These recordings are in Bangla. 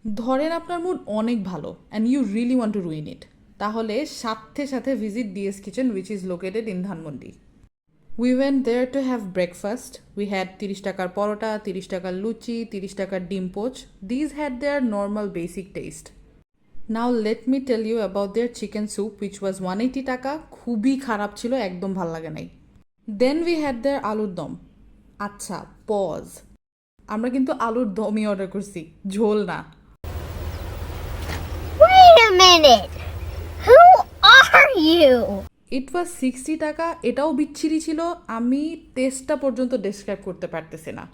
ধরেন আপনার মুড অনেক ভালো and you really want to ruin it, তাহলে সাথে সাথে visit DS Kitchen which is located in Dhanmondi. We went there to have breakfast. We had 30 টাকার পরোটা, 30 টাকার লুচি, 30 টাকার dim poach. These had their normal basic taste. Now let me tell you about their chicken soup which was 180 taka. খুবই খারাপ ছিল, একদম ভাল লাগে নাই। দেন উই হ্যাড দেয়ার আলুর দম। আচ্ছা, পজ, আমরা কিন্তু আলুর দমই অর্ডার করছি, ঝোল না। Wait a minute! Who are you? ইট ওয়াজ 60 টাকা, এটাও বিচ্ছিরি ছিল, আমি টেস্টটা পর্যন্ত ডেসক্রাইব করতে পারতেছি না।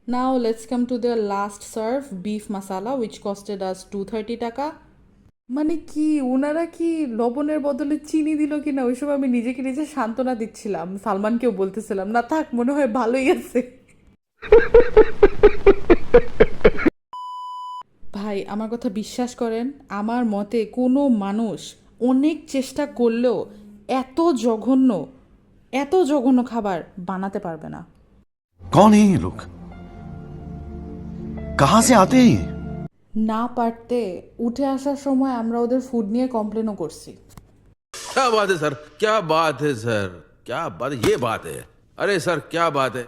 Now let's come to the last serve, beef masala which costed us 230 টাকা। মানে কি ওনারা কি লবণের বদলে চিনি দিল কিনা ওইসব আমি নিজেকে নিজে সান্ত্বনা দিচ্ছিলাম, সালমানকেও বলতেছিলাম না থাক মনে হয় ভালোই আছে। ভাই আমার কথা বিশ্বাস করেন, আমার মতে কোনো মানুষ অনেক চেষ্টা করলেও এত জঘন্য খাবার বানাতে পারবে না। कौन है ये लोग? कहां से आते हैं ये? না পারতে উঠে আসার সময় আমরা ওদের ফুড নিয়ে কমপ্লেনও করছি। क्या बात है सर, क्या बात है सर, क्या बात, ये बात है। अरे सर क्या बात है।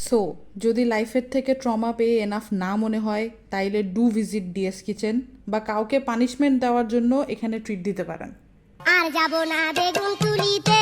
সো যদি লাইফের থেকে ট্রমা পেয়ে এনাফ না মনে হয় তাইলে ডু ভিজিট ডিএস কিচেন, বা কাউকে পানিশমেন্ট দেওয়ার জন্য এখানে ট্রিট দিতে পারেন। আর যাব না বেগুন তুলিতে।